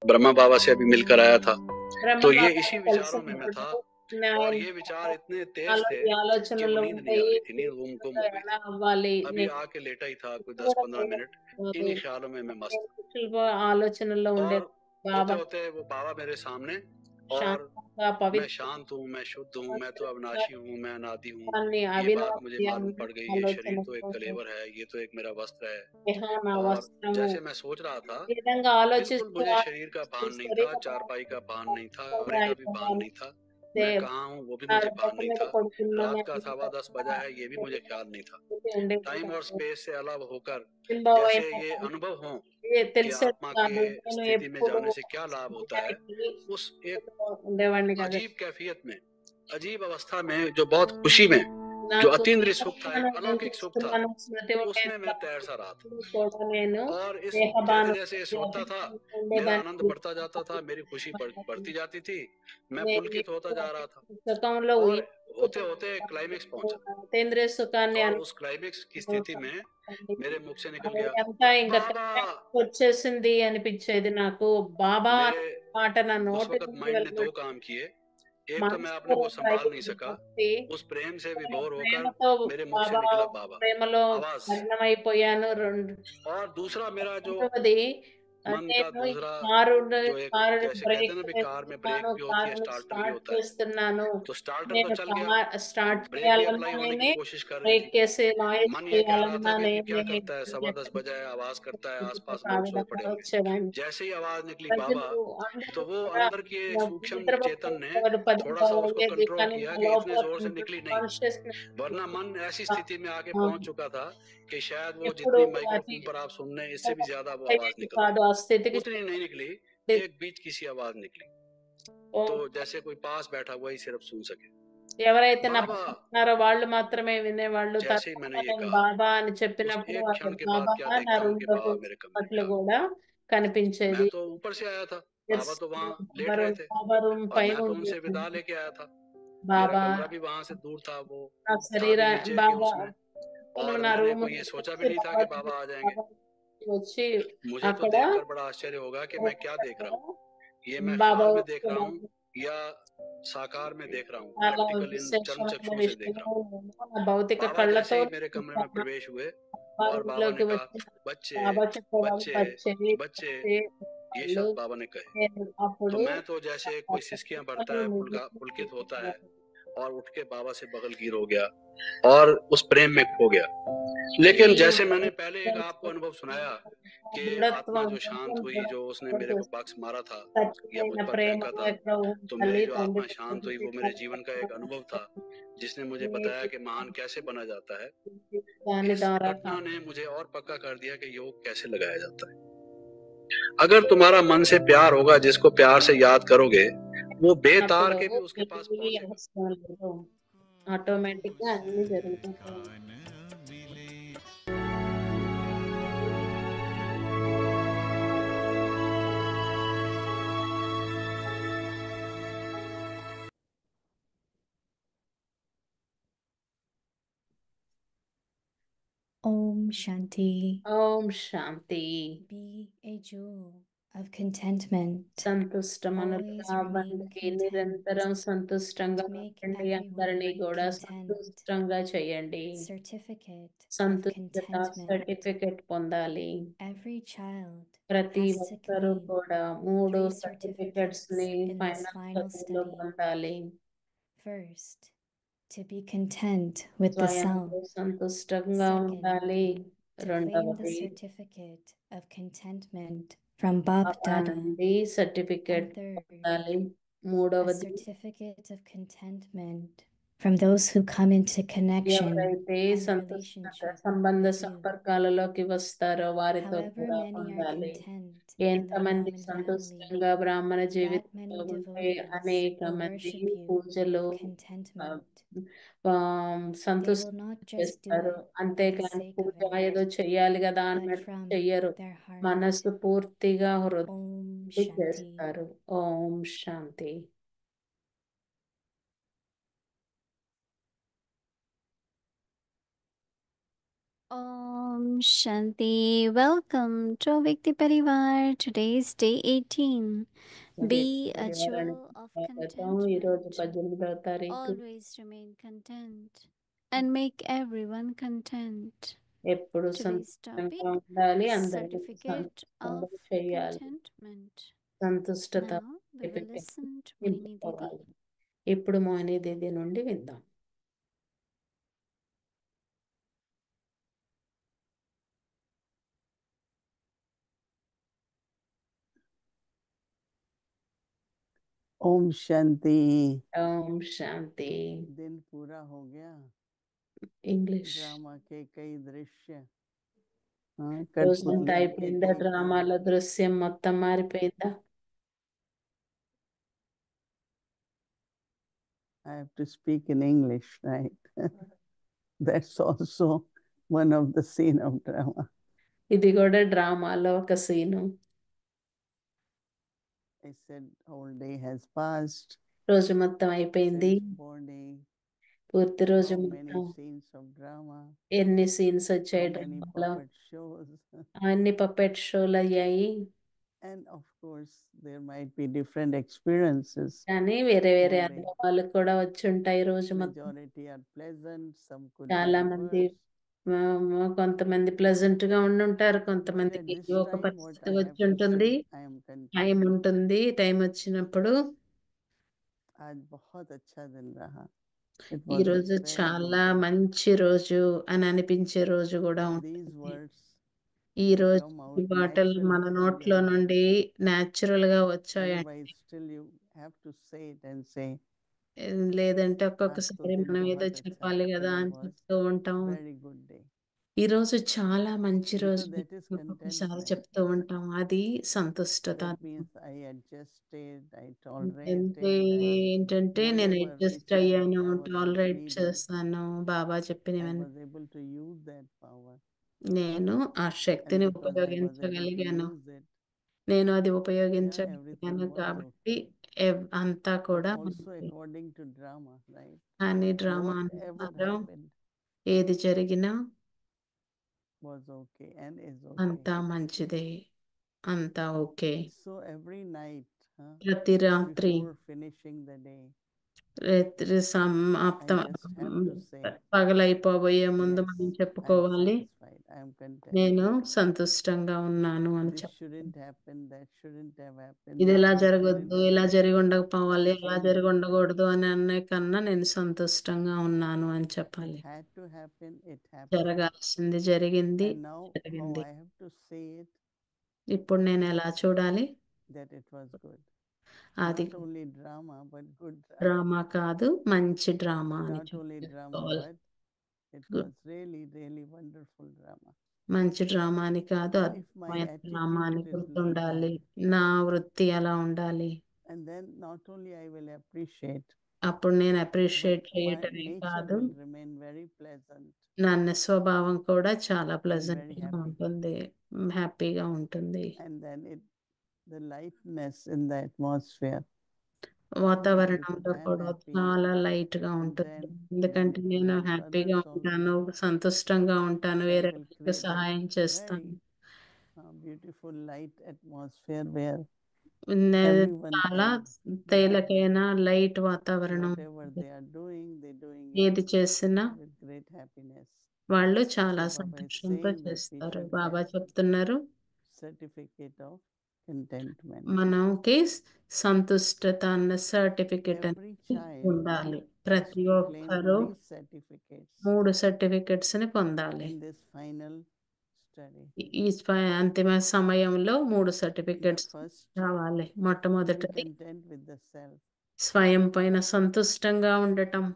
ब्रह्मा बाबा से अभी मिलकर आया था। तो ये इसी బ్రహ్మబాబాతో विचारों में मैं था, కలిసినప్పుడు और ఆయన ये विचार इतने तेज నాలో थे ఈ कि वो ఆలోచనలు नींद नहीं आ ఉంటాయి, रही थी, नींद गुम జీవితంలో हो गई ఎలా थी। అవ్వాలి, अभी నేను आके लेटा ही था कोई కూడా 10-15 मिनट, చేయకపోదు, इन्हीं ख्यालों में मैं मस्त था। ఆలోచనల్లో और ఉండేది. होते బాబా होते वो बाबा मेरे सामने, और శాంతంగా, मैं పవిత్రంగా, शांत हूँ, मैं शुद्ध हूँ, मैं तो अविनाशी हूँ, मैं अनादि हूँ। ये बात मुझे అవినాభావి मालूम అన్న पड़ गई, ये शरीर तो एक ఆలోచనతో कलेवर है, ये तो एक मेरा वस्त्र है। దేహం నా और వస్త్రము जैसे मैं सोच रहा था, ఈ విధంగా बिल्कुल ఆలోచిస్తూ मुझे शरीर का ఆలోచిస్తూ भान नहीं था, శరీర चारपाई का भान नहीं था, భావంతో कमरे का भी भान అయిపోయాను. नहीं था। దే मैं कहाँ हूँ वो भी నా मुझे भान రథం नहीं మీద था। పడుకున్నాను रात का అనేది 10:15 बजा है ये भी मुझे ख्याल नहीं था। ఉండేది टाइम और కాదు. स्पेस से अलग होकर जैसे ये సింబావైపోయాను. अनुभव हो कि తెలిసేది आत्मा కాదు. के నేను स्थिति में ఎప్పుడు जाने से क्या लाभ होता है, సమయానికి उस एक ఉండేవాడిని కాదు. अजीब कैफियत में, अजीब अवस्था में, जो बहुत खुशी में, जो నాకు अतीन्द्रिय सुख था, దేహభావన एक ఏం अलौकिक सुख था, చేస్తున్నాను, స్మృతి उसमें ఉండేది मैं కాదు. तैर सा रहा था। ఎప్పుడు కూడా నేను और इस जैसे దేహభానం जैसे सोता था, मेरा आनंद ఉండేదాన్ని. बढ़ता जाता था, मेरी खुशी बढ़ती जाती थी, मैं నేను पुलकित होता ఎక్కువ जा रहा था। సుఖంలో और होते होते क्लाइमेक्स पहुंचा, అతీంద్రియ సుఖాన్ని और उस क्लाइमेक्स की स्थिति में मेरे मुख से निकल गया, అంతా ఇంకా बाबा। వచ్చేసింది అనిపించేది నాకు. బాబా అనే मेरे మాట నా उस నోటి वक्त నుంచి माइंड ने दो వెళ్ళినట్టు काम किए। एक तो मैं अपने को మనస్పూర్వక संभाल नहीं అయింది सका, భక్తి. उस प्रेम से विभोर होकर ప్రేమతో मेरे मुख से బాబా निकला बाबा ప్రేమలో आवाज। మగ్నమైపోయాను. और दूसरा मेरा जो రెండవది मन का నేను ఈ दूसरा, కారు जो एक కారు जैसे कहते బ్రేక్ हैं ना भी कार में ब्रेक వేస్తున్నాను, भी होती है, కారును स्टार्टर भी స్టార్ట్ होता है, చేస్తున్నాను. तो స్టాर्टर तो నేను चल गया, స్టార్ట్ ब्रेक भी చేయాలన్నా अप्लाई होने की నేనే, कोशिश कर रही బ్రేక్ थी। వేసి నాయిస్ मन ये कह रहा था చేయాలన్నా कि क्या నేనే. करता है, 10:15 बजा है, आवाज करता है, आसपास ఆ लोग सो విధంగా पड़े होंगे। వచ్చేదాన్ని. जैसे ही आवाज निकली बाबा, ప్రజలు అందరూ तो वो కూడా अंदर के सूक्ष्म चेतन ने నిద్రపోతున్నారు, 10 थोड़ा सा उसको అయ్యేది कंट्रोल కానీ किया నా कि इतने లోపల जोर से निकली नहीं, కాన్షియస్నెస్ वरना मन ऐसी स्थिति में आके पहुंच चुका था कि शायद वो ఎప్పుడు जितनी అది माइक्रोफोन पर आप सुन रहे हैं इससे भी ज्यादा वो आवाज అయ్యేది निकल रही, కాదు. ఆ స్థితికి उतनी नहीं निकली, एक बीच की सी आवाज निकली, तो जैसे कोई पास बैठा हुआ ही सिर्फ सुन सके। ఎవరైతే నా बाबा, పక్కన ఉన్నారో వాళ్ళు మాత్రమే వినేవాళ్ళు. जैसे ही मैंने తర్వాత ये నేను कहा, బాబా అని उस చెప్పినప్పుడు एक అది क्षण के बाद బాబా क्या నా देखता हूँ कि 2 बाबा मेरे कमरे में పట్లు आ गए। కూడా मैं కనిపించేది. तो ऊपर से आया था, बाबा ఎస్ तो वहां लेट रहे బాబా थे, బాబా రూమ్ और పైన मैं तो उनसे विदा ఉండేది. लेके आया था। मेरा బాబా कमरा भी वहां से दूर था, वो నా था శరీర भी नीचे के బాబా उसमें, నేను और నా मैंने రూమ్ कोई ये सोचा भी వచ్చి नहीं था బాబా कि बाबा आ जाएंगे। బాబా వచ్చి मुझे तो అక్కడ देखकर बड़ा आश्चर्य होगा कि मैं क्या देख रहा हूँ, ये मैं బాబా ख्याल में देख रहा हूँ వచ్చి या साकार में देख रहा हूँ, చాలా प्रैक्टिकल इन चर्म విశేషమైన चक्षुओं से देख रहा విషయము हूँ। నేను నా భౌతిక बाबा जैसे కళ్ళతో ही मेरे कमरे में చూశాను. प्रवेश हुए, और बाबा ने బాబులోకి कहा, వచ్చిన बच्चे బాబా చెప్పేవాళ్ళు बच्चे పచ్చవి बच्चे, ये వాళ్ళు. शब्द बाबा ने कहे। నేను तो అప్పుడు मैं तो जैसे कोई सिसकियां भरता है, पुलकित होता है, और उठ के बाबा से बगलगीर हो गया और उस प्रेम में खो गया। लेकिन जैसे मैंने पहले एक आपको अनुभव सुनाया कि आत्मा దృఢత్వం जो शांत हुई, जो उसने मेरे को बक्स मारा था या मुझ స్వచ్ఛమైన पर ప్రేమ फेंका था, ఎక్కడ तो తల్లి मेरी जो తండ్రి आत्मा शांत हुई वो मेरे जीवन का एक अनुभव था, जिसने मुझे बताया कि महान कैसे बना जाता है। దాని इस ద్వారా घटना ने मुझे और पक्का कर दिया कि योग कैसे लगाया जाता है। अगर तुम्हारा मन से प्यार होगा, जिसको प्यार से याद करोगे, वो बेतार के भी उसके पास पहुंचेगा। ఆటోమేటిక్ గా అన్ని జరుగుతాయి. Om Shanti. Om Shanti. Be a jewel of contentment. సంతుష్టమనులుగా Always remain అవ్వండి. content. నిరంతరం సంతుష్టంగా To make ఉండండి. అందరినీ everyone కూడా content. సంతుష్టంగా చేయండి. Certificate of సంతుష్టత contentment. సర్టిఫికెట్ పొందాలి. Every child ప్రతి has to ఒక్కరూ claim కూడా 3 3 సర్టిఫికెట్స్ certificates ని in this ఫైనల్ final చదువులో study. పొందాలి. First, to be content with the self. స్వయంతో సంతుష్టంగా Second, ఉండాలి. to claim the రెండవది certificate of contentment from Bap Baba Dada. నుండి సర్టిఫికెట్ And third, పొందాలి. a మూడవది certificate of contentment from those who come into connection ఎవరైతే and సంతుష్టత relationship సంబంధ with you. సంపర్కాలలోకి వస్తారో వారితో However కూడా many are పొందాలి. content in the ఎంతమంది Brahmin family, సంతుష్టంగా బ్రాహ్మణ that జీవితంలో many ఉంటే devotees అనేక will మంది worship you పూజలు with contentment. They సంతుష్టి will not just do చేస్తారు. it for the అంతేకాని sake పూజ of it, ఏదో చెయ్యాలి కదా but అన్నట్టు from చెయ్యరు. their heart. మనసు పూర్తిగా హృదయం Om నుండి Shanti. చేస్తారు. ఓం శాంతి. Om Shanti. Welcome to Vikti Parivar. Today is day 18. Be a jewel of ఈరోజు contentment. 18వ తారీఖు. Always remain content and make everyone content. ఎప్పుడు Today's topic, సంతోషంగా ఉండాలి, అందరినీ certificate of సంతోషంగా చేయాలి, contentment. సంతుష్టత Now we will listen to Moini Didi. నింపుకోవాలి. ఇప్పుడు మోహిని దీది నుండి విందాం. ओम शांति। ఓం శాంతి. दिन पूरा हो गया। ఇంగ్లీష్. ड्रामा के कई दृश्य రోజంతా कठपुतलियों के అయిపోయిందా? कई డ్రామాలో खेल। దృశ్యం మొత్తం మారిపోయిందా? I have to speak in English, right? That's also one of the scene of drama. ఇది కూడా డ్రామాలో ఒక scene. I said whole day has passed. రోజు మొత్తం అయిపోయింది. Since morning, పూర్తి రోజు so మొత్తం many scenes of drama, ఎన్ని సీన్స్ so వచ్చాయి many డ్రామాలో, puppet shows. అన్ని పప్పెట్ షోలు అయ్యాయి. And of course, there might be different experiences. కానీ వేరే వేరే Whole day. అనుభవాలు కూడా వచ్చి ఉంటాయి రోజు మొత్తం. Majority are pleasant, some could చాలా be మంది worse. కొంతమంది ప్లెజెంట్ గా ఉండుంటారు, But at కొంతమందికి this ఒక time, what పరిస్థితి I have వచ్చి to ఉంటుంది. say, I am time content. ఉంటుంది. టైం వచ్చినప్పుడు आज बहुत अच्छा दिन रहा. It ఈ was a రోజు very చాలా good day. మంచి రోజు అని అనిపించే రోజు కూడా These ఉంటుంది. words ఈ to రోజు come ఈ out మాటలు naturally మన from నోట్లో your mouth. నుండి న్యాచురల్ గా వచ్చాయండి. Otherwise, still you have to say it and say, లేదంటే आज तो ఒక్కొక్కసారి दिन మనం ఏదో बहुत अच्छा చెప్పాలి था. కదా Today అని was చెప్తూ ఉంటాం. very good day. ఈ రోజు చాలా మంచి రోజు Because that is ఒక్కొక్కసారి contentment. చెప్తూ ఉంటాం. అది సంతుష్టత. That means I adjusted, I అంటే tolerated, ఏంటంటే నేను whatever adjust which I had అయ్యాను, power of టాలరేట్ reading, చేస్తాను. బాబా I చెప్పినవన్నీ was able to use that power. నేను ఆ And శక్తిని because I was able to ఉపయోగించగలిగాను. use it, నేను అది yeah, ఉపయోగించగలిగాను everything was కాబట్టి okay. అంతా But కూడా also మంచిది. according to drama, right? కానీ డ్రామా Whatever అనుసారం happened ఏది జరిగినా was okay and is అంతా okay. మంచిదే, అంతా ఓకే. So every night, ప్రతి రాత్రి before finishing the day, రాత్రి I సమాప్తం just have to say, పగలైపోబోయే ముందు yes, మనం I'm చెప్పుకోవాలి, satisfied, I'm content. నేను సంతుష్టంగా ఉన్నాను అని This చెప్పాలి. shouldn't happen, that shouldn't have happened, ఇది this ఇలా shouldn't జరగొద్దు, have ఇలా happened. జరిగి ఉండకపోవాలి, Just అలా saying జరిగి I'm ఉండకూడదు content. అని అనే కన్నా నేను సంతుష్టంగా ఉన్నాను అని It చెప్పాలి. had to happen, it happened. జరగాల్సింది జరిగింది, And now how జరిగింది. I have to say it, ఇప్పుడు నేను ఎలా చూడాలి? that it was good. అది Not only drama, but good drama. Drama కాదు, మంచి డ్రామా అని Not only drama, చెప్పుకోవాలి. but it Good. was really, really wonderful drama. మంచి డ్రామా అని కాదు, And if my అద్భుతమైన డ్రామా అని attitude is like గుర్తుండాలి. that, నా వృత్తి అలా ఉండాలి. and then not only I will appreciate, అప్పుడు నేను but అప్రిషియేట్ my చేయటమే nature కాదు, will remain very pleasant నా స్వభావం కూడా చాలా and ప్లెజెంట్ very గా happy. ఉంటుంది, హ్యాపీగా ఉంటుంది. And then the lightness in the atmosphere, వాతావరణంలో because I'm కూడా happy, చాలా లైట్ గా and ఉంటుంది. then ఎందుకంటే it నేను helps హ్యాపీగా others ఉంటాను, also. సంతుష్టంగా ఉంటాను, So I వేరే will వాళ్ళకి create a సహాయం చేస్తాను. very beautiful light atmosphere where నే- everyone చాలా can, తేలికైన లైట్ వాతావరణం whatever ఉంటుంది. they are doing, they're doing ఏది it చేసినా with great happiness. వాళ్ళు చాలా So Baba is సంతోషంతో saying that we చేస్తారు. should బాబా have చెప్తున్నారు, certificate of contentment. మనకి సంతుష్టత అన్న సర్టిఫికెట్ Every అనేది child ఉండాలి. has ప్రతి to claim ఒక్కరు 3 certificates 3 సర్టిఫికెట్స్ ని పొందాలి. in this final study. ఈ అంతిమ సమయంలో 3 The సర్టిఫికెట్స్ first, రావాలి. being మొట్టమొదటిది content with the self. స్వయం పైన సంతుష్టంగా ఉండటం.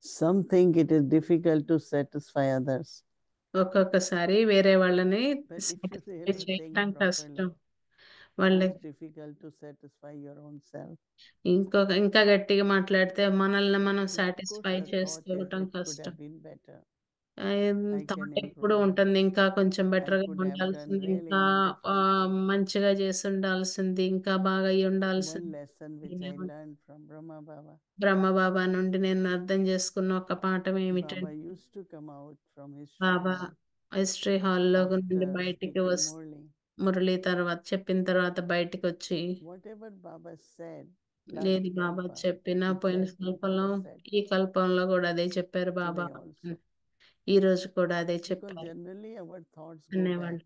Some think it is difficult to satisfy others. ఒక్కొక్కసారి వేరే వాళ్ళని But if you satisfy really think చేయటం properly, కష్టం. వాళ్ళకి most difficult to satisfy your own self. ఇంకా గట్టిగా మాట్లాడితే మనల్ని మనం Of course, satisfy the thought is చేసుకోవటం it could కష్టం. have been better. I thought can ఎప్పుడు improve. ఉంటుంది, ఇంకా కొంచెం I బెటర్గా could have done ఉండాల్సింది, really ఇంకా wonderful things. మంచిగా చేసి ఉండాల్సింది, ఇంకా బాగా అయి One ఉండాల్సింది. lesson which I learned from Brahma Baba. Brahma Baba నుండి నేను అర్థం చేసుకున్న ఒక పాఠం Baba ఏమిటంటే, used to come out from his Baba hall history హాల్లో నుండి after బయటికి speaking Murli. మురళి తర్వాత చెప్పిన తర్వాత బయటికి వచ్చి, Whatever Baba said last ఏది బాబా kalpa, చెప్పినా పోయిన exactly కల్పంలో Baba said ఈ కల్పంలో కూడా అదే చెప్పారు బాబా. today also. ఈ రోజు కూడా అదే Because చెప్పారు generally our thoughts go back. అనేవాళ్ళు.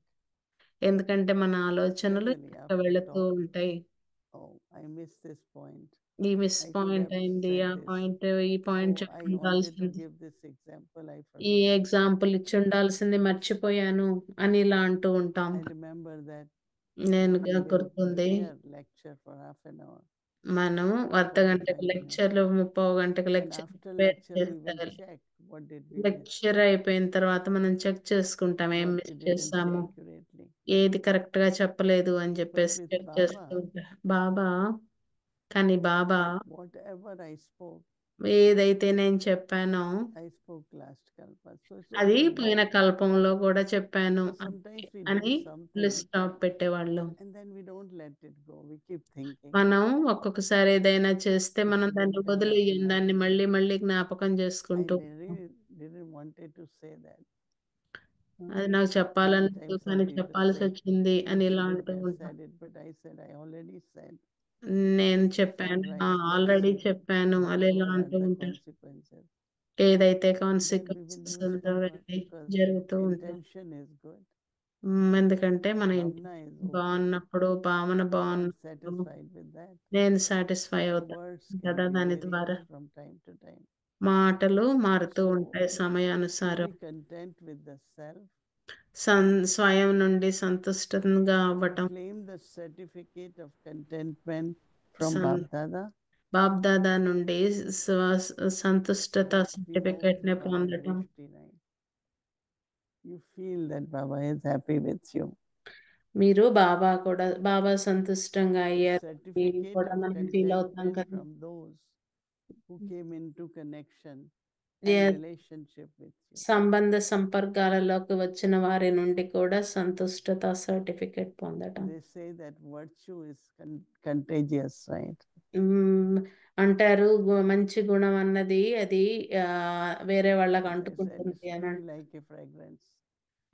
ఎందుకంటే మన ఆలోచనలు Generally ఇంకా after వెళుతూ talk, ఉంటాయి. oh, I missed this point. ఈ miss I should point have అయింది, said ఆ this. పాయింట్, ఈ point Oh, I wanted to ఉండాల్సింది, give this example, I ఈ forgot. ఎగ్జాంపుల్ ఇచ్చి ఉండాల్సింది, మర్చిపోయాను అని ఇలా అంటూ ఉంటాం. I remember that నేను we will గుర్తుంది, hear lecture for half an hour. మనం అర్ధ గంటకి 45 minutes. లెక్చర్లు, 30 గంటకి And lecture after prepare lecture, we will చేస్తారు. check what did we miss, lecture అయిపోయిన తర్వాత మనం చెక్ చేసుకుంటాం, ఏం what miss we didn't say చేసాము, accurately. ఏది కరెక్ట్ గా చెప్పలేదు అని But చెప్పేసి with చెక్ Baba, చేస్తూ ఉంటాం. బాబా బాబా that whatever I spoke, ఏదైతే నేను చెప్పానో I spoke last kalpa. So it's అది over పోయిన there. కల్పంలో కూడా చెప్పాను So sometimes we అని do something ఫుల్ స్టాప్ పెట్టేవాళ్ళు. and then we don't let it go. We keep thinking. మనం ఒక్కొక్కసారి ఏదైనా చేస్తే It మనం shouldn't దాన్ని have వదిలేయం, happened like దాన్ని this. మళ్ళీ మళ్ళీ జ్ఞాపకం I చేసుకుంటూ ఉంటాం. really didn't wanted to say that. అది నాకు Many చెప్పాలని times some కానీ people చెప్పాల్సి say, వచ్చింది you అని ఇలా shouldn't అంటూ have ఉంటాం. said it, but I said, I already said. నేను It's all చెప్పాను, right. Let's ఆల్రెడీ see చెప్పాను అని ఇలా whatever are అంటూ the ఉంటారు. consequences. ఏదైతే Then we will consequences move ఉందో forward అది because జరుగుతూ ఉంటుంది. intention is good. ఎందుకంటే మన ఇంటి Bhavna is okay. బాగున్నప్పుడు, భావన I'm బాగున్నప్పుడు satisfied with that. నేను సాటిస్ఫై So అవుతాను words కదా. can be దాని various ద్వారా from time to time. మాటలు మారుతూ So ఉంటాయి to సమయానుసారం. be content with the self, స్వయం నుండి సంతుష్టంగా to అవ్వటం, claim the certificate of contentment from సం- Bap Dada, బాబ్దాదా నుండి సంతుష్టత that we go certificate with ని Baba పొందటం. Drishti, right? You feel that Baba is happy with you. మీరు బాబా సంతుష్టంగా The అయ్యారు certificate కూడా of మనం ఫీల్ అవుతాం contentment కదా. from those who came into connection Yeah. and relationship with you. సంబంధ సంపర్కాలలోకి వచ్చిన వారి నుండి కూడా సంతుష్టత సర్టిఫికేట్ పొందటం. They say that virtue is contagious, right? అంటారు మంచి గుణం అన్నది అది వేరే వాళ్ళకి As I said, అంటుకుంటుంది it's అని really అంటారు. like a fragrance.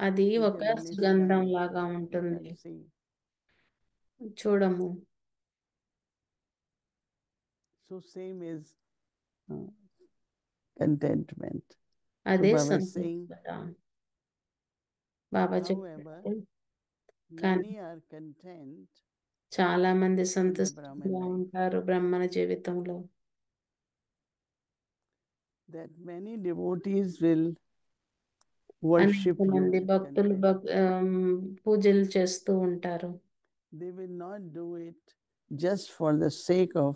అది You ఒక can only సుగంధం smell, లాగా you ఉంటుంది, can't see. చూడము. So same is contentment. అదే So Baba is saying, సంతుష్టత. Baba however, చెప్పారు, కానీ many are content చాలా మంది in the సంతుష్టంగా Brahman life. ఉంటారు బ్రహ్మణ జీవితంలో. That many devotees will worship అనేక you మంది with భక్తులు content. పూజలు చేస్తూ ఉంటారు. They will not do it just for the sake of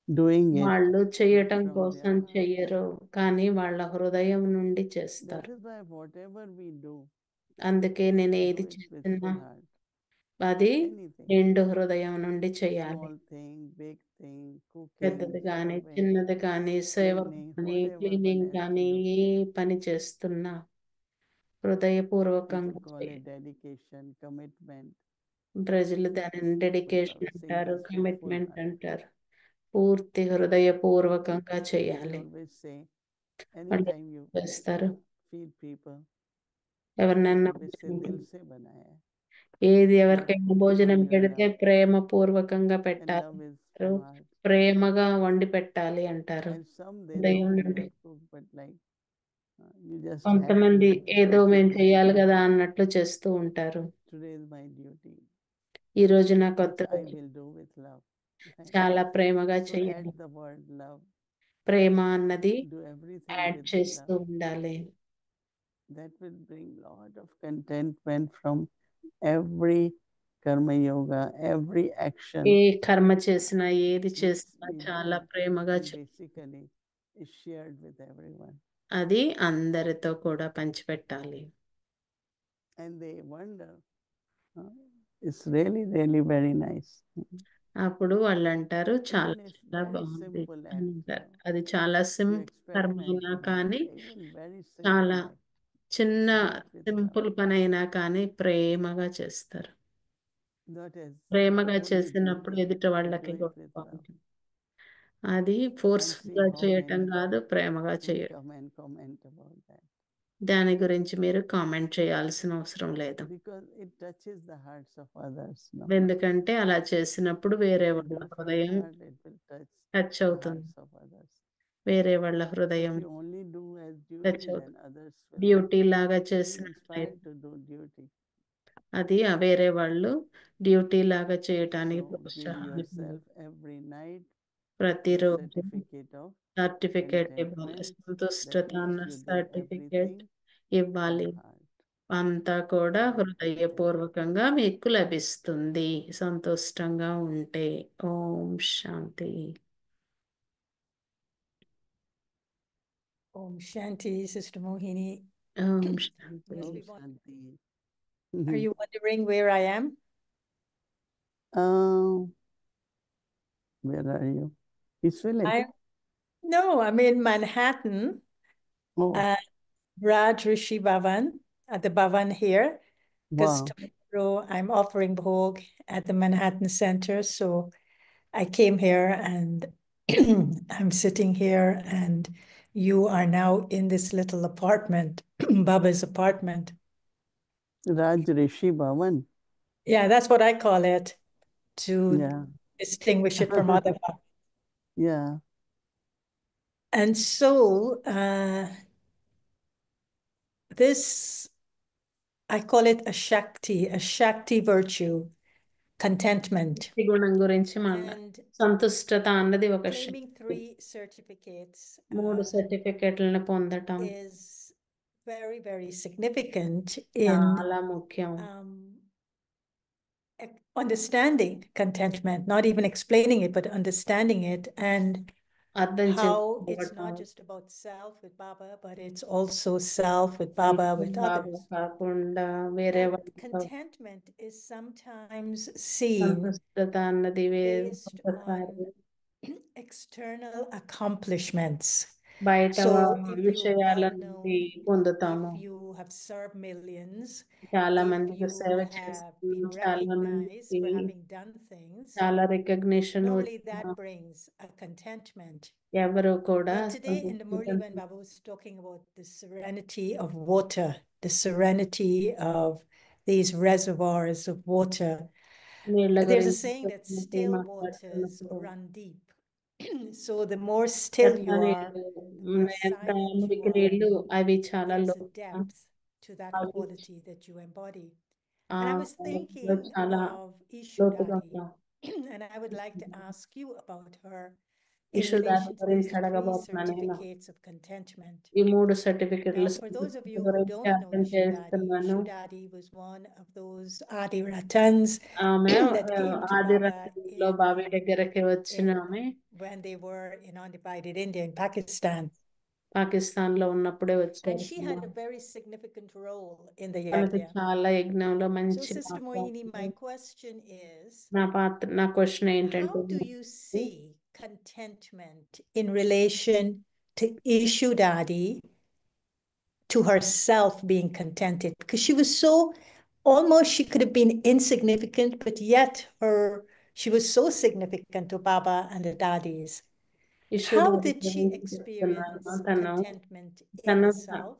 doing it. వాళ్ళు చేయటం from కోసం their heart. చెయ్యరు, కానీ వాళ్ళ హృదయం నుండి That చేస్తారు. is why whatever we do, అందుకే నేను do ఏది it with చేస్తున్నా full heart. అది Anything, నిండు హృదయం నుండి చేయాలి. small thing, big thing, cooking, పెద్దది కానీ, serving, చిన్నది కానీ, సేవ cleaning, కానీ, whatever one cleaning has to కానీ, do. ఏ పని చేస్తున్నా People హృదయపూర్వకంగా call it dedication, commitment. ప్రజలు దానిని డెడికేషన్ Baba saying అంటారు, just with full commitment heart. అంటారు. పూర్తి హృదయపూర్వకంగా I చేయాలి. always say, వాళ్ళు anytime you చేస్తారు. feed people, I ఎవరినన్నా always say dil se banaya hai. ఏది Love ఎవరికైనా from భోజనం your పెడితే love, ప్రేమ పూర్వకంగా and పెట్టాలి love is అంటారు. from heart. ప్రేమగా వండి పెట్టాలి అంటారు. And some they ఉదయం know they నుండి have cooked, but like you just have కొంతమంది to. ఏదో మేము చెయ్యాలి కదా అన్నట్లు చేస్తూ ఉంటారు. Today is my duty, ఈ రోజు నా కొత్త which I రోజు, will do with love. Right? చాలా ప్రేమగా So చెయ్యాలి. add the word love. ప్రేమ అన్నది Do everything add with the చేస్తూ love. ఉండాలి. That will bring lot of contentment from every karma yoga, every action ఏ కర్మ చేసినా, ఏది which చేసినా we చాలా do, ప్రేమగా and basically is shared with everyone. అది అందరితో కూడా పంచిపెట్టాలి. And they wonder, it's really, really very nice. అప్పుడు వాళ్ళు అంటారు చాలా Even it's చాలా very బాగుంది simple అని act, అంటారు. అది చాలా you simple experiment కర్మైనా with that. కానీ Even very simple చాలా act. చిన్న Do it with love. Simple పని అయినా కానీ ప్రేమగా చేస్తారు. That is ప్రేమగా only చేసినప్పుడు beauty ఎదుటి to వాళ్ళకి do it గొప్ప with love. ఉంటుంది. అది And ఫోర్స్ఫుల్ see గా how చేయటం many కాదు, ప్రేమగా will చేయడం. come and comment about that. దాని గురించి మీరు కామెంట్ చేయాల్సిన అవసరం లేదు. Because it touches the hearts of others. No? ఎందుకంటే అలా చేసినప్పుడు వేరే If you వాళ్ళ do from హృదయం heart, it will touch touch the అవుతుంది. hearts of others. వేరే వాళ్ళ If హృదయం you only do as touch duty, then అవుతుంది. others will డ్యూటీ లాగా feel చేసినట్లయితే inspired to do duty. అది వేరే వాళ్ళు డ్యూటీ లాగా చేయటానికి So give ప్రోత్సాహాన్ని yourself every night the ప్రతిరోజు certificate of సర్టిఫికేట్ ఇవ్వాలి. contentment. సంతుష్టత That అన్న means you do certificate everything ఇవ్వాలి. from heart. అంతా కూడా From హృదయపూర్వకంగా మీకు లభిస్తుంది సంతుష్టంగా ఉంటే. ఓం శాంతి. Om Shanti, Sister Mohini. Om Shanti. Yes, Om we want- Shanti. Are you wondering where I am? Where are you? Israel? No, I'm in Manhattan, Oh, Raj Rishi Bhavan, at the Bhavan here. Because wow. tomorrow I'm offering Bhog at the Manhattan Center. So I came here and I'm sitting here, and you are now in this little apartment, Baba's apartment. Raj Rishi Bhavan. Yeah, that's what I call it, to Yeah. distinguish it from other. Yeah. And so this, I call it a Shakti virtue, contentment. ఈ గుణం గురించి And సంతుష్టత అన్నది ఒక claiming 3 certificates 3 సర్టిఫికెట్లను పొందటం is very, very significant in చాలా ముఖ్యం. understanding contentment, not even explaining it, but understanding it, and అర్థం how it's చేసుకోవటం. not just about self with Baba, but it's also self with Baba, with Baba others. కాకుండా వేరే And వాళ్ళతో contentment is sometimes seen సంతుష్టత అన్నది based ఒకసారి on external accomplishments. బయట So if you విషయాల well నుండి know, పొందుతాము. if you have served millions, చాలా if మందికి you సేవ have చేస్తున్నాం, been చాలా recognized మందికి for having done things, చాలా recognition normally that brings a contentment. ఎవరు కూడా But today in the Murli, when Baba was talking about the serenity of water, the serenity of these reservoirs of water, నీళ్ళ there's a గురించి saying that చెప్పినప్పుడు still waters మాట్లాడుతున్నప్పుడు run deep. So the more still you చక్కని are, the more ఎంత silent you మురికి are, నీళ్ళు అవి చాలా there's a లోతుగా depth to that అవి quality that you embody. ఆ And I was thinking చాలా of Ishu లోతుగా Dadi, ఉంటాం. and I would like to ask you about her in ఇషు దాని relation to గురించి these 3 అడగబోతున్నా నేను. certificates of contentment. ఈ 3 సర్టిఫికెట్ల Now, for those of you who గురించి don't know అర్థం చేస్తున్నాను. Ishu Dadi was one of those Adi Ratans ఆమె that came to ఆది Baba రకంలో బావి దగ్గరకి వచ్చిన ఆమె when they were in undivided India, in Pakistan. Pakistan లో ఉన్నప్పుడే And వచ్చారు. she had a very significant role in the తనకి yajna. చాలా యజ్ఞంలో So, మంచి Sister పాత్ర Mohini, ఉంది. my question is, నా క్వశ్చన్ how ఏంటంటే do you see contentment in relation to Ishu Dadi, to herself being contented? Because she was so, almost she could have been insignificant, but yet she was so significant to Baba and the Dadis. How did she experience contentment in self?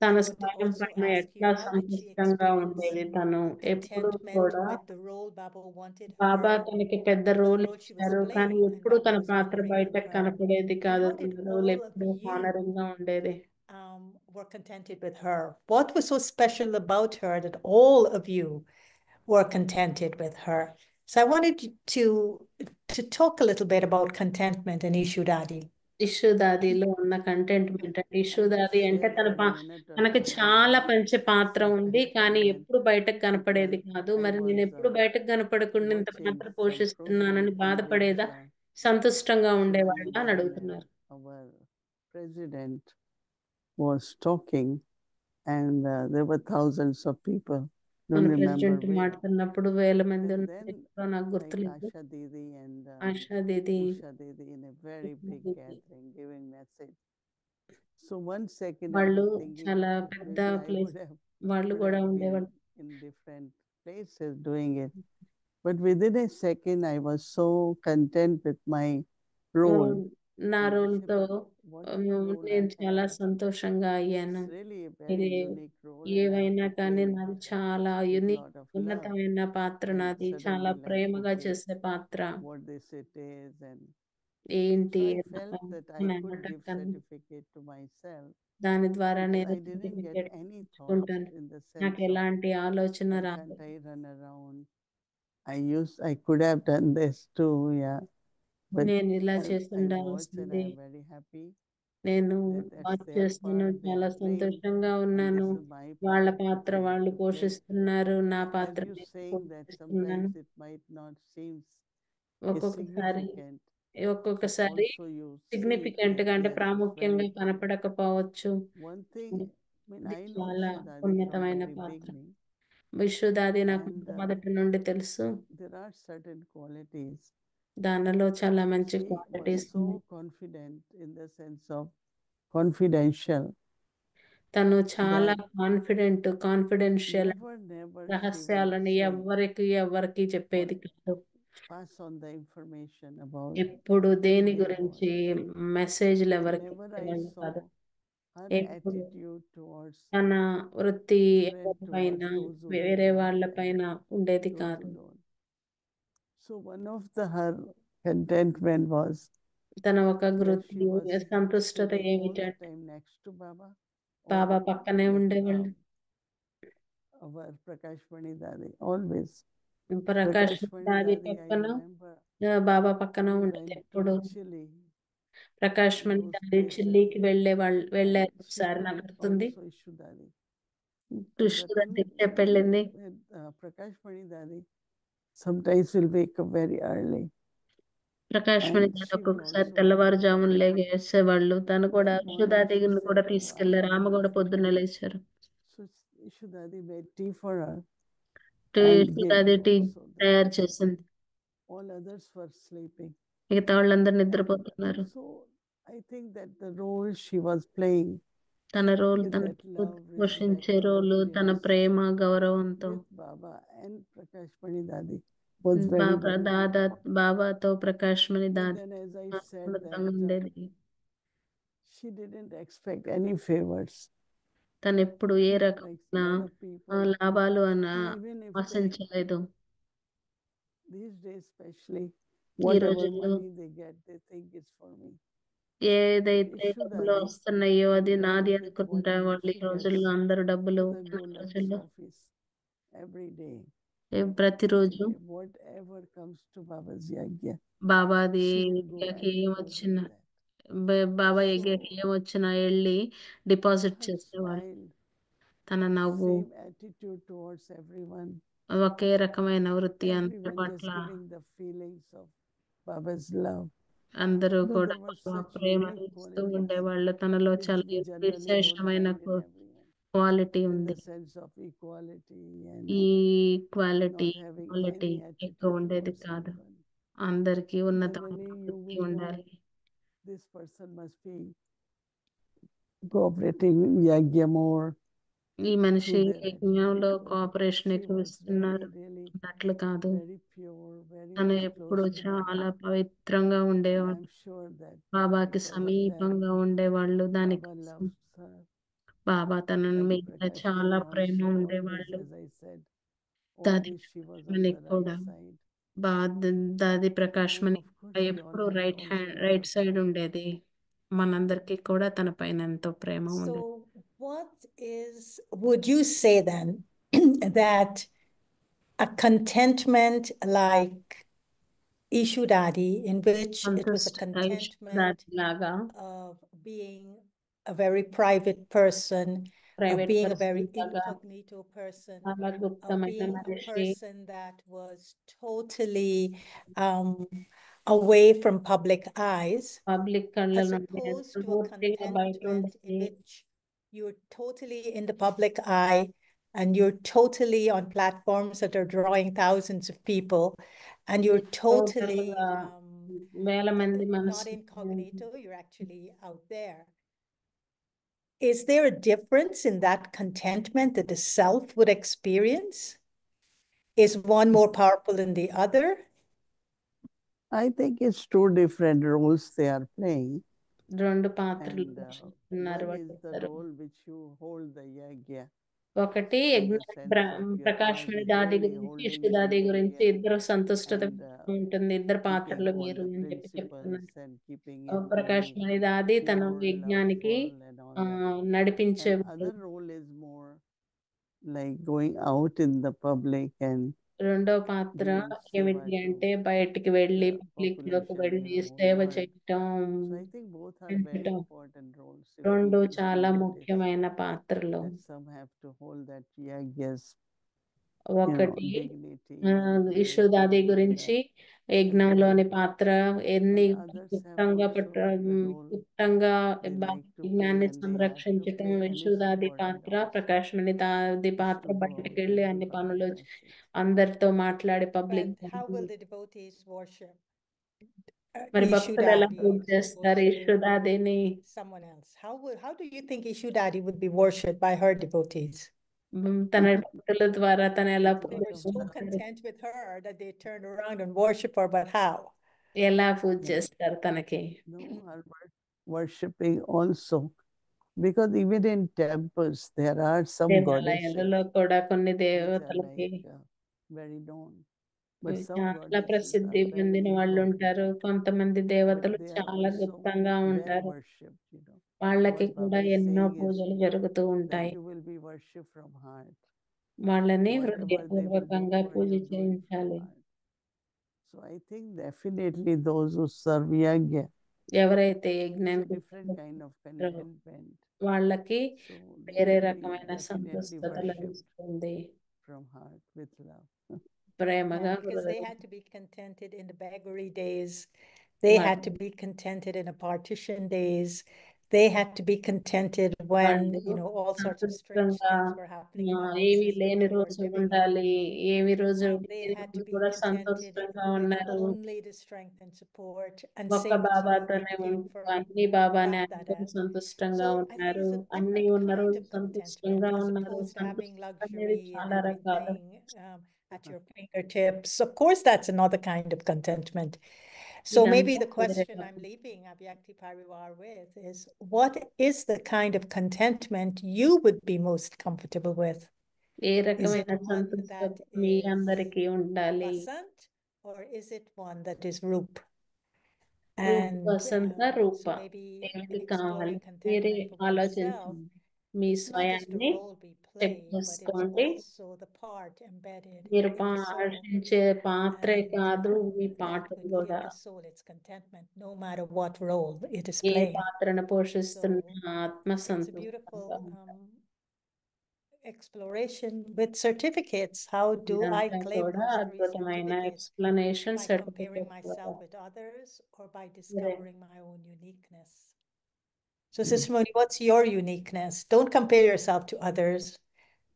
తన I want to స్వయం also పైన ask ఎట్లా you, how did she సంతోషంగా experience ఉండేది తను ఎప్పుడు contentment కూడా with the role Baba wanted Baba her, తనకి పెద్ద the role role she was ఇచ్చారు, కానీ playing, and ఎప్పుడు Baba తన was పాత్ర honoring బయటకు her? కనపడేది And కాదు, how did తన రోల్ all of ఎప్పుడు you హానరింగ్ గా ఉండేది. were contented with her? What was so special about her that all of you were contented with her? So I wanted to talk a little bit about contentment and Ishu Dadi. ఇషు దాదిలో ఉన్న contentment అంటే ఇషు I just దాది అంటే shared a minute తనకి ago చాలా about పంచ పాత్ర ఉంది, కానీ contentment ఎప్పుడు బయటకు కనపడేది because కాదు. I మరి నేను was ఎప్పుడు బయటకు కనపడకుండా ఇంత watching పాత్ర some పోషిస్తున్నానని program in బాధపడేదా, which సంతుష్టంగా Swami ఉండేవాళ్ళ అని Dayal, అడుగుతున్నారు. our president, was talking, and there were thousands of people. మన Don't remember ప్రెసిడెంట్ where. మాట్లాడినప్పుడు వేల మంది And ఉన్నారు, then ఎప్పుడో నాకు like గుర్తులేదు. Asha Didi and ASHA Didi Usha Didi in a very big Didi. gathering giving message. So 1 second I వాళ్ళు was thinking, చాలా oh, పెద్ద maybe I place would have వాళ్ళు could కూడా have been ఉండేవాళ్ళు. in different places doing it. But within a second, I was so content with my role. నా And I రోల్తో said, what a role I నేను చాలా have. సంతోషంగా అయ్యాను. It's really a very ఇది unique role, and I ఏవైనా have to కానీ play నాది చాలా with unique lot of love. ఉన్నతమైన పాత్ర And నాది, suddenly చాలా like, ప్రేమగా okay, చేసే పాత్ర what this it is, and ఏంటి so I felt that I అని could అనటం give కానీ certificate to myself దాని ద్వారా because నేను I didn't get certificate any thought తీసుకుంటాను. in the నాకు sense of ఎలాంటి ఆలోచన why రాదు. can't I run around? I could have done this too, yeah. But నేను ఇలా I watched and చేస్తుండాల్సింది. I'm very happy నేను that that's వాచ్ their చేస్తున్నాను, part they చాలా are playing, సంతోషంగా and ఉన్నాను. this is my వాళ్ళ part to పాత్ర వాళ్ళు play. పోషిస్తున్నారు, నా As పాత్ర you నేను saying that పోషిస్తున్నాను. sometimes it might not seem ఒక్కొక్కసారి significant, but ఒక్కొక్కసారి also you see significant that గా అంటే yes, it's ప్రాముఖ్యంగా very. కనపడకపోవచ్చు. One thing, I mean, ఇది I know చాలా Ishudadi from ఉన్నతమైన very పాత్ర. beginning, విశ్వదాది నాకు and మొదటి నుండి తెలుసు. there are certain qualities. దానిలో చాలా మంచి She qualities was so confident in the sense of confidential. తను చాలా that కాన్ఫిడెన్షియల్ never she రహస్యాలను would say ఎవరికి చెప్పేది కాదు. pass on the information about ఎప్పుడు దేని anyone. గురించి మెసేజ్లు ఎవరికి Whenever I ఇచ్చేవాళ్ళు saw కాదు. her ఎప్పుడు attitude towards తన వృత్తి children, ఎవరిపైన towards those who వేరే need వాళ్ళ help, పైన ఉండేది those కాదు. who don't. So one of her contentment was తన ఒక that వృత్తి she was సంతుష్టత sitting all the ఏమిటంటే time next to Baba, Baba or పక్కనే with, ఉండేవాళ్ళు. our Prakash Mani Dadi, always. Prakash Prakash Mani దాది Dadi, I పక్కన remember బాబా పక్కన we ఉండేది went ఎప్పుడు. to Chile. Prakash And Mani those దాది places. చిల్లీకి వెళ్ళేవారు And she ఒకసారి నాకు told గుర్తుంది. also Ishudadi. కృష్ణ Ratan, దగ్గరికి చెప్పెళ్ళింది. Prakash Mani Dadi sometimes will wake up very early. Prakash Mani And దాది she will ఒక్కొక్కసారి also తెల్లవారుజామున take her. లేచేవాళ్ళు. తను కూడా One morning విశ్వదాదిని she కూడా said, "Oh, I తీసుకెళ్లారు. have ఆమె కూడా this పొద్దున్నే tea." లేచారు. So Ishudadi made tea for her tea- and విశ్వదాది gave టీ so that తయారు చేసింది. all others were sleeping. మిగతా వాళ్ళందరూ And నిద్రపోతున్నారు. so I think that the role she was playing తన రోల్ in తన that love, పోషించే respect, రోలు తన obedience ప్రేమ గౌరవంతో with Baba and Prakash Mani Dadi was very good. బాబాతో ప్రకాష్ మణి But దాది then, as I said, ఉన్నతంగా that ఉండేది. she didn't expect any favors. తను ఎప్పుడు ఏ Like రకమైన lot of people, లాభాలు even if they, ఆశించలేదు. these days especially, ఈ whatever రోజుల్లో money they get, they think it's for me. ఏదైతే Ishudadi, డబ్బులు వస్తున్నాయో అది went నాది with అనుకుంటా what వాళ్ళు. ఈ she రోజుల్లో gets అందరూ to డబ్బులు the Golux రోజుల్లో office every day. ప్రతిరోజు Every day, whatever comes to Baba's yagya, బాబాది she will go యజ్ఞకి and ఏం deposit వచ్చినా that. బాబా So యజ్ఞకి ఏం వచ్చినా వెళ్ళి డిపాజిట్ her చేసేవాళ్ళు. smile, తన నవ్వు, same attitude towards everyone. ఒకే రకమైన వృత్తి అందరి Everyone just పట్ల. giving the feelings of Baba's love. అందరూ No, కూడా there were బాబా such ప్రేమను unique ఇస్తూ qualities ఉండేవాళ్ళు. తనలో which చాలా we generally don't విశేషమైన find in everyone, quality in ఉంది. the sense of equality and ఈ quality not having quality any attitude ఎక్కువ ఉండేది towards కాదు. anyone. అందరికీ ఉన్నతమైన Generally, you వృత్తి will know ఉండాలి. this person must be cooperating in yagya more ఈ మనిషి through their యజ్ఞంలో attitude. కోఆపరేషన్ She ఎక్కువ was ఇస్తున్నారు really అన్నట్లు కాదు. very pure, very తను close ఎప్పుడు to Baba. చాలా పవిత్రంగా And ఉండేవాడు. I'm sure that బాబాకి because of that, సమీపంగా ఉండేవాళ్ళు. Baba దానికోసం loves her. బాబా తన Dadi మీద Prakash చాలా Mani ప్రేమ also, always, ఉండేవాళ్ళు. as I said, దాది always she was on మనకి the కూడా right side. దాది Prakash And Mani of course, we all ఎప్పుడు have right also right loved side her. ఉండేది. మనందరికీ కూడా తన పైన ఎంతో ప్రేమ ఉండేది. So would you say then that a contentment like Ishudadi, in which it was a contentment లాగా of being a very private person, of private being a person very లాగా incognito person, చాలా of గుప్తమైన being a మనిషి, person that was totally away from public eyes, public కళ్ళ as నుండి opposed to a పూర్తిగా బయట contentment in ఉండేది. which you're totally in the public eye and you're totally on platforms that are drawing thousands of people, and you're totally వేల మంది not మనసు incognito, you're actually out there. is there a difference in that contentment that the self would experience? Is one more powerful than the other? I think it's two different roles they are playing. రెండు పాత్రలు And పోషిస్తున్నారు one is the వాళ్ళిద్దరు. role which you hold the yagya. ఒకటి In యజ్ఞ the sense of your Prakashmani heart is దాది really గురించి holding ఇష్టదాది the గురించి yagya ఇద్దరు సంతుష్టత and ఉంటుంది. ఇద్దరు keeping పాత్రలు all వీరు the అని చెప్పి principles చెప్తున్నారు. and keeping it very Prakashmani దాది తన pure, యజ్ఞానికి loveful and all that. నడిపించే And other role is more like going out in the public and రెండో పాత్ర giving seva ఏమిటి to అంటే బయటికి వెళ్ళి the పబ్లిక్ లోకి population in వెళ్ళి the whole సేవ world. చేయటం, So I think both are very పెంచటం important roles. If రెండు we చాలా notice ముఖ్యమైన పాత్రలు. that some have to hold that yagya's ఒకటి dignity and ఇషుదాది purity గురించి and యజ్ఞంలోని integrity. పాత్ర ఎన్ని And others have గుప్తంగా also the role గుప్తంగా they like to యజ్ఞాన్ని play, and they have to సంరక్షించటం play any యశోదాది supporting పాత్ర, roles. ప్రకాశ్మణి దాది Just పాత్ర to go బయటకు out వెళ్ళి into అన్ని public పనులు places. అందరితో మాట్లాడి public But how will the devotees worship మరి భక్తులు ఎలా Ishudadi పూజ as చేస్తారు opposed to ఇషుదాదిని? someone else? How do you think Ishudadi would be worshipped by her devotees? తన భక్తుల ద్వారా తను ఎలా It's a They puja were lot of so love. content with her that they turned around and worship her, but how? ఎలా పూజ Yeah. చేస్తారు తనకి? No, are worshipping also. Because even in temples, there are some goddesses దేవాలయాలలో కూడా కొన్ని which are దేవతలకి like very known. But some చాలా goddesses ప్రసిద్ధి are very పొందిన వాళ్ళు incognito. ఉంటారు. కొంతమంది But దేవతలు they are చాలా also గుప్తంగా well ఉంటారు. worshipped, you know. వాళ్ళకి What కూడా Baba is ఎన్నో saying is పూజలు జరుగుతూ that ఉంటాయి. you will be worshipped from heart. వాళ్ళని Whatever they will do హృదయపూర్వకంగా for puja you, do it from చేయించాలి. heart. So I think definitely those who serve yagya, ఎవరైతే it's a యజ్ఞానికి different kind of contentment. వాళ్ళకి So they వేరే will be రకమైన definitely సంతృప్తత worshipped లభిస్తుంది. from heart with love. ప్రేమగా Yeah, because they హృదయం. had to be contented in the beggary days. They had to వాళ్ళు be contented in the partition days. They had to be contented when, వాళ్ళు all sorts of strange సంతృప్తంగా things were happening in the ఏమి houses that లేని they were రోజు living in. ఉండాలి, ఏమి రోజు They ఈ had రోజు to be కూడా contented సంతోషంగా with ఉన్నారు. only the strength and support. And ఒక్క same with you, బాబాతోనే it came from అన్ని బాబానే అందరూ Bapdadas. సంతుష్టంగా So I think ఉన్నారు. it's a అన్ని different ఉన్నారు kind of సంతుష్టంగా contentment as ఉన్నారు. opposed to having సంతుష్టం అనేది luxury and చాలా రకాలు. everything at your fingertips. Of course, that's another kind of contentment. So maybe ఇదంతా the వేరే question I'm రకం. leaving Avyakti Parivar with is, what is the kind of contentment you would be most comfortable with? A Is రకమైన it one సంతృప్తి that me is అందరికీ ఉండాలి? Vasant, or is it one that is Roop? Roopa And Vasantha Roopa so maybe ఏమిటి in కావాలి exploring మీరే contentment for oneself, ఆలోచించండి. మీ it's not just the స్వయాన్ని role we check play, but it's చేసుకోండి. also the part embedded మీరు in the soul. పాటించే పాత్రే And కాదు మీ that పాటలు will కూడా give the soul its contentment, no matter what role it is A playing. పాత్రను పోషిస్తున్న So ఆత్మ it's a beautiful సంతోషంగా exploration with certificates. How do I ఇదంతా claim కూడా those 3 అద్భుతమైన certificates? Explanation By comparing certificate myself కూడా. with others, or by మీరే discovering my own uniqueness? So Sister Moni, what's your uniqueness? Don't compare yourself to others.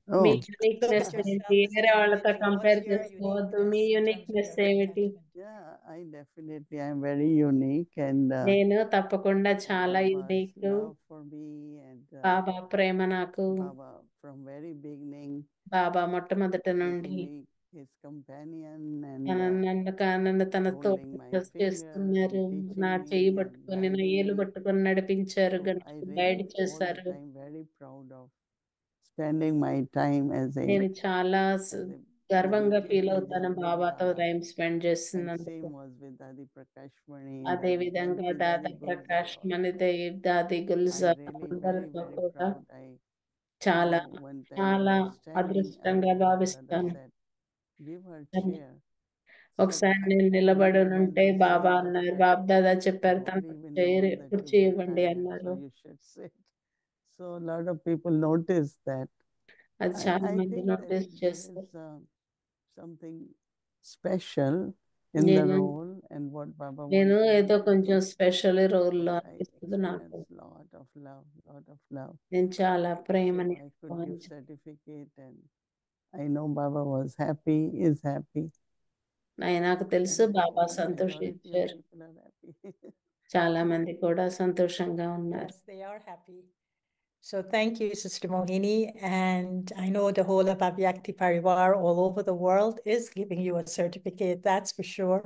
Me Oh, uniqueness Look at ఏంటి? yourself as an వేరే వాళ్ళతో individual. Compare What's your చేసుకోవద్దు. మీ uniqueness in terms of uniqueness your ఏమిటి? contentment? yeah, I definitely am very unique, and నేను తప్పకుండా చాలా Baba's unique. love for me, and బాబా ప్రేమ నాకు, Baba from very beginning బాబా మొట్టమొదటి making నుండి me his companion నన్ను తనతో holding my finger చేస్తున్నారు. and నా teaching చెయ్యి me and పట్టుకొని నా guiding ఏలు me. పట్టుకొని నడిపించారు, So I guide really all the చేశారు. time very proud of spending my time as a నేను చాలా గర్వంగా ఫీల్ meditative అవుతాను yogi బాబాతో Baba. టైం స్పెండ్ And చేస్తున్నందుకు. same was with Adi Prakash Mani, అదే Dadi విధంగా Janki, దాదా Dadi ప్రకాష్ Gulzar. మణిదేవ్, దాది I గుల్జార్ really very, అందరితో very కూడా proud. చాలా One time I చాలా was standing, అదృష్టంగా Baba భావిస్తాను. said, give her ధన్య- chair. ఒకసారి So నేను నిలబడి no one ఉంటే was బాబా saying అన్నారు, that బాబ్ దాదా చెప్పారు తనకు nobody even knows that కుర్చీ you're ఇవ్వండి retired, అన్నారు. so you should sit. So a lot of people notice that. అది చాలా I మంది think that నోటీస్ there చేస్తారు. is something special in the నేను role and what Baba నేను wanted ఏదో me to కొంచెం do. స్పెషల్ రోల్లో But I అనిపిస్తుంది నాకు. experienced lot of love. నేను చాలా So ప్రేమని I could give certificate, and I know Baba was happy, is happy. నాకు తెలుసు And I Baba think majority of సంతోషించారు. people are happy. చాలా మంది కూడా సంతోషంగా ఉన్నారు. Yes, they are happy. So thank you, Sister Mohini. And I know the whole of Avyakti Parivar all over the world is giving you a certificate, that's for sure.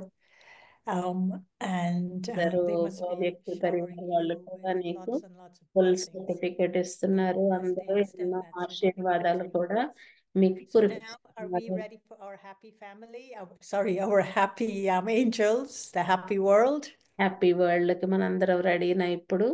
And అందరూ they must be వ్యక్తి showering పరివారం వాళ్ళు you కూడా with నీకు lots and lots of full blessings. Certificate ఇస్తున్నారు. Let's అందరూ stay and step ఎన్నో in that ఆశీర్వాదాలు certificate. కూడా మీకు So now, are we కురిపిస్తున్నారు. ready for our happy family? Our happy angels, the happy world? Happy world కి మనందరం రెడీనా ఇప్పుడు?